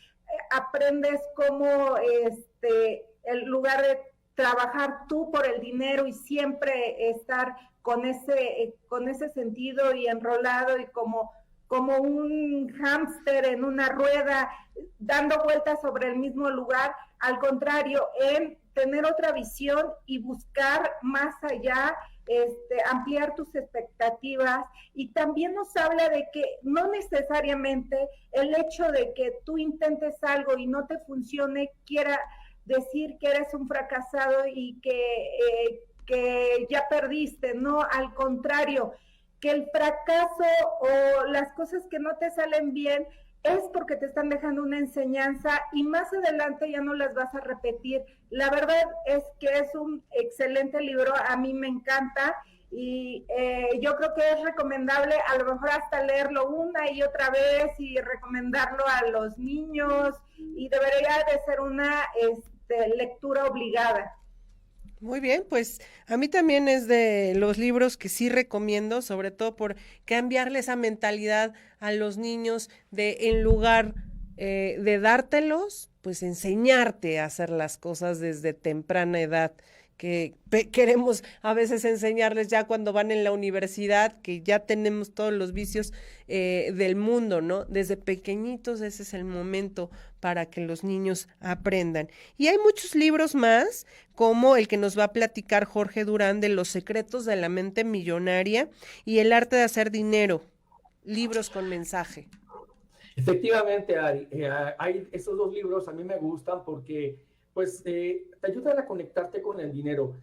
Aprendes cómo, en lugar de trabajar tú por el dinero y siempre estar con ese sentido y enrolado y como un hámster en una rueda dando vueltas sobre el mismo lugar, al contrario, en tener otra visión y buscar más allá, ampliar tus expectativas. Y también nos habla de que no necesariamente el hecho de que tú intentes algo y no te funcione quiera decir que eres un fracasado y que ya perdiste, no, al contrario, que el fracaso o las cosas que no te salen bien es porque te están dejando una enseñanza y más adelante ya no las vas a repetir. La verdad es que es un excelente libro, a mí me encanta y yo creo que es recomendable a lo mejor hasta leerlo una y otra vez y recomendarlo a los niños y debería de ser una lectura obligada. Muy bien, pues a mí también es de los libros que sí recomiendo, sobre todo por cambiarle esa mentalidad a los niños de en lugar de dártelos, pues enseñarte a hacer las cosas desde temprana edad, que queremos a veces enseñarles ya cuando van en la universidad, que ya tenemos todos los vicios del mundo, ¿no? Desde pequeñitos ese es el momento para que los niños aprendan. Y hay muchos libros más, como el que nos va a platicar Jorge Durán de Los secretos de la mente millonaria y El arte de hacer dinero, libros con mensaje. Efectivamente, Ari, hay esos dos libros, a mí me gustan porque pues te ayudan a conectarte con el dinero.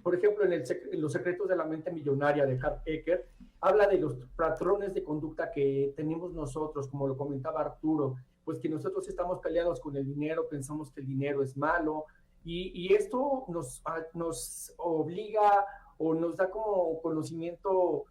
Por ejemplo, en Los secretos de la mente millonaria de Hart Ecker, habla de los patrones de conducta que tenemos nosotros, como lo comentaba Arturo, pues que nosotros estamos peleados con el dinero, pensamos que el dinero es malo, y esto nos obliga o nos da como conocimiento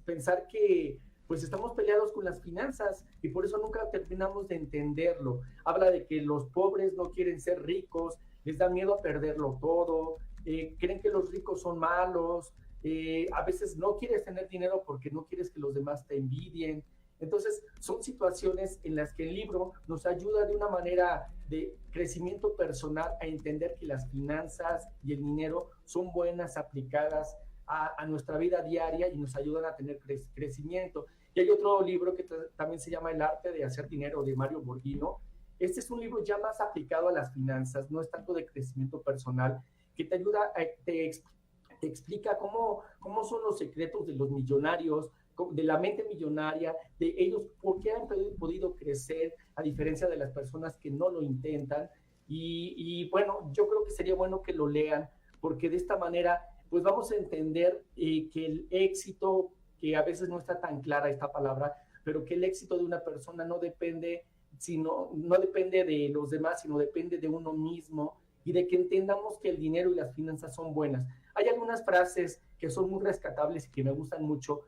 pensar que pues estamos peleados con las finanzas y por eso nunca terminamos de entenderlo. Habla de que los pobres no quieren ser ricos, les da miedo a perderlo todo, creen que los ricos son malos, a veces no quieres tener dinero porque no quieres que los demás te envidien. Entonces, son situaciones en las que el libro nos ayuda de una manera de crecimiento personal a entender que las finanzas y el dinero son buenas aplicadas a nuestra vida diaria y nos ayudan a tener crecimiento. Y hay otro libro que también se llama El arte de hacer dinero, de Mario Borghino. Este es un libro ya más aplicado a las finanzas, no es tanto de crecimiento personal, que te ayuda, te te explica cómo son los secretos de los millonarios, de la mente millonaria, de ellos, por qué han podido crecer a diferencia de las personas que no lo intentan. Y bueno, yo creo que sería bueno que lo lean, porque de esta manera pues vamos a entender que el éxito, que a veces no está tan clara esta palabra, pero que el éxito de una persona no depende de los demás, sino depende de uno mismo, y de que entendamos que el dinero y las finanzas son buenas. Hay algunas frases que son muy rescatables y que me gustan mucho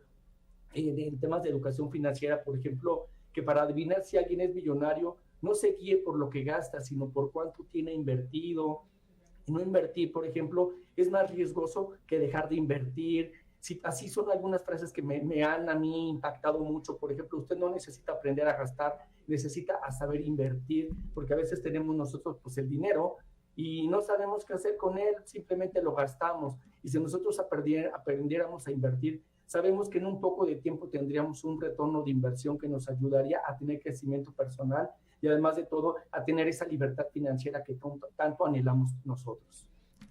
en temas de educación financiera, por ejemplo, que para adivinar si alguien es millonario, no se guíe por lo que gasta, sino por cuánto tiene invertido. No invertir, por ejemplo, es más riesgoso que dejar de invertir. Sí, así son algunas frases que me han a mí impactado mucho. Por ejemplo, usted no necesita aprender a gastar, necesita a saber invertir, porque a veces tenemos nosotros pues el dinero y no sabemos qué hacer con él, simplemente lo gastamos. Y si nosotros aprendiéramos a invertir, sabemos que en un poco de tiempo tendríamos un retorno de inversión que nos ayudaría a tener crecimiento personal y además de todo a tener esa libertad financiera que tanto anhelamos nosotros.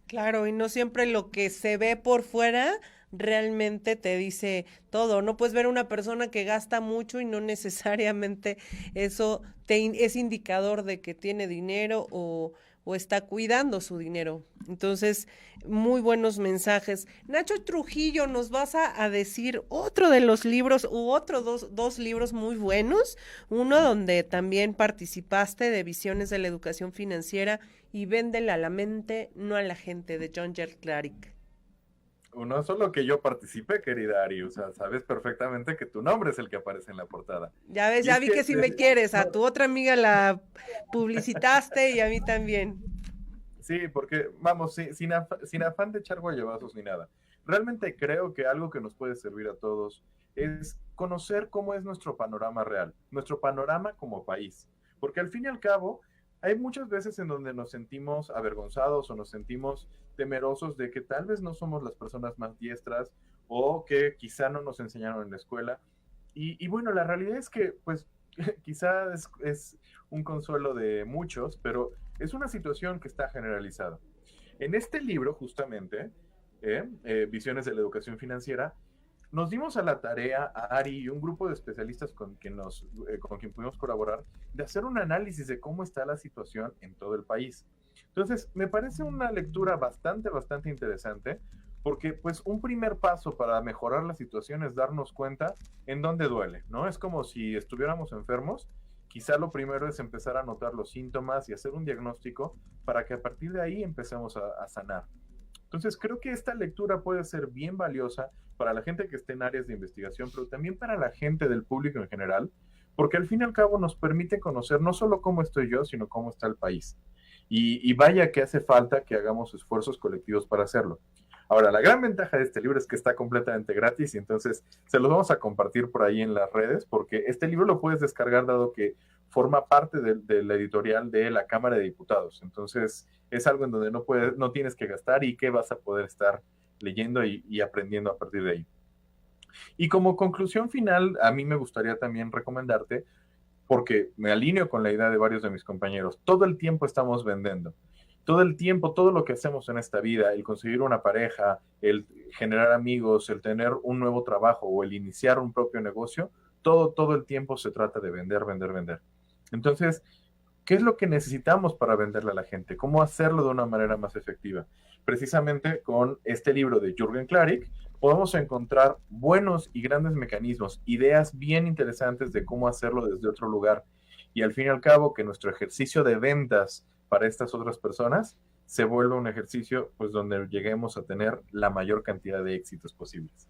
Claro, y no siempre lo que se ve por fuera realmente te dice todo. No puedes ver una persona que gasta mucho y no necesariamente eso es indicador de que tiene dinero o está cuidando su dinero. Entonces, muy buenos mensajes. Nacho Trujillo, nos vas a decir otro de los libros, dos libros muy buenos, uno donde también participaste, de Visiones de la Educación Financiera, y Véndela a la mente, no a la gente, de John Gell Clarick. No solo que yo participé, querida Ari, o sea, sabes perfectamente que tu nombre es el que aparece en la portada. Ya ves, ya vi que si me quieres, a tu otra amiga la publicitaste y a mí también. Sí, porque, vamos, sin afán de echar guayabazos ni nada. Realmente creo que algo que nos puede servir a todos es conocer cómo es nuestro panorama real, nuestro panorama como país. Porque al fin y al cabo, hay muchas veces en donde nos sentimos avergonzados o nos sentimos temerosos de que tal vez no somos las personas más diestras o que quizá no nos enseñaron en la escuela. Y bueno, la realidad es que, pues, quizá es un consuelo de muchos, pero es una situación que está generalizada. En este libro, justamente, Visiones de la Educación Financiera, nos dimos a la tarea, a Ari y un grupo de especialistas con quien pudimos colaborar, de hacer un análisis de cómo está la situación en todo el país. Entonces, me parece una lectura bastante interesante, porque pues un primer paso para mejorar la situación es darnos cuenta en dónde duele, ¿no? Es como si estuviéramos enfermos, quizá lo primero es empezar a notar los síntomas y hacer un diagnóstico para que a partir de ahí empecemos a sanar. Entonces, creo que esta lectura puede ser bien valiosa para la gente que esté en áreas de investigación, pero también para la gente del público en general, porque al fin y al cabo nos permite conocer no solo cómo estoy yo, sino cómo está el país. Y vaya que hace falta que hagamos esfuerzos colectivos para hacerlo. Ahora, la gran ventaja de este libro es que está completamente gratis y entonces se los vamos a compartir por ahí en las redes, porque este libro lo puedes descargar dado que forma parte de la editorial de la Cámara de Diputados. Entonces, es algo en donde no tienes que gastar y que vas a poder estar leyendo y aprendiendo a partir de ahí. Y como conclusión final, a mí me gustaría también recomendarte, porque me alineo con la idea de varios de mis compañeros, todo el tiempo estamos vendiendo. Todo el tiempo, todo lo que hacemos en esta vida, el conseguir una pareja, el generar amigos, el tener un nuevo trabajo o el iniciar un propio negocio, todo el tiempo se trata de vender. Entonces, ¿qué es lo que necesitamos para venderle a la gente? ¿Cómo hacerlo de una manera más efectiva? Precisamente con este libro de Jürgen Klarik podemos encontrar buenos y grandes mecanismos, ideas bien interesantes de cómo hacerlo desde otro lugar. Y al fin y al cabo, que nuestro ejercicio de ventas para estas otras personas se vuelva un ejercicio pues donde lleguemos a tener la mayor cantidad de éxitos posibles.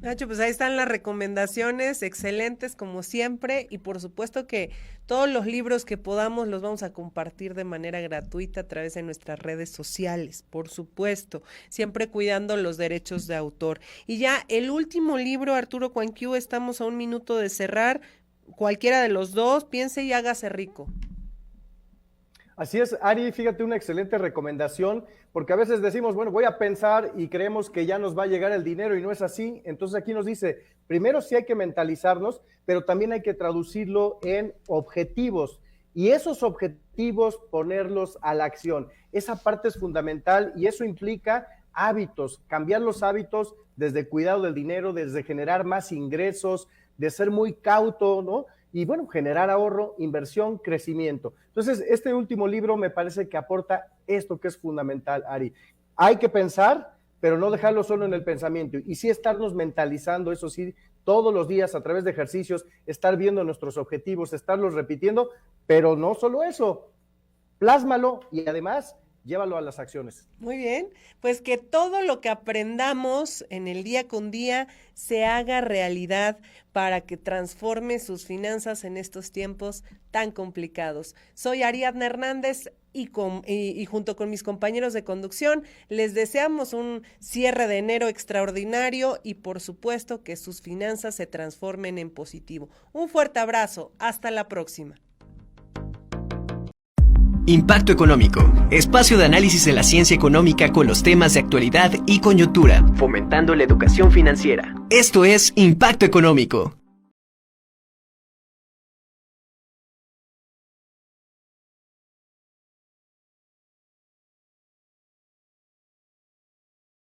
Nacho, pues ahí están las recomendaciones, excelentes como siempre, y por supuesto que todos los libros que podamos los vamos a compartir de manera gratuita a través de nuestras redes sociales, por supuesto, siempre cuidando los derechos de autor. Y ya el último libro, Arturo Cuanquiu, estamos a un minuto de cerrar, cualquiera de los dos, piense y hágase rico. Así es, Ari, fíjate, una excelente recomendación, porque a veces decimos, bueno, voy a pensar y creemos que ya nos va a llegar el dinero y no es así. Entonces aquí nos dice, primero sí hay que mentalizarnos, pero también hay que traducirlo en objetivos y esos objetivos ponerlos a la acción. Esa parte es fundamental y eso implica hábitos, cambiar los hábitos desde cuidado del dinero, desde generar más ingresos, de ser muy cauto, ¿no? Y bueno, generar ahorro, inversión, crecimiento. Entonces, este último libro me parece que aporta esto que es fundamental, Ari. Hay que pensar, pero no dejarlo solo en el pensamiento. Y sí estarnos mentalizando, eso sí, todos los días a través de ejercicios, estar viendo nuestros objetivos, estarlos repitiendo, pero no solo eso, plásmalo y además llévalo a las acciones. Muy bien, pues que todo lo que aprendamos en el día con día se haga realidad para que transforme sus finanzas en estos tiempos tan complicados. Soy Ariadna Hernández y junto con mis compañeros de conducción les deseamos un cierre de enero extraordinario y por supuesto que sus finanzas se transformen en positivo. Un fuerte abrazo, hasta la próxima. Impacto Económico, espacio de análisis de la ciencia económica con los temas de actualidad y coyuntura, fomentando la educación financiera. Esto es Impacto Económico.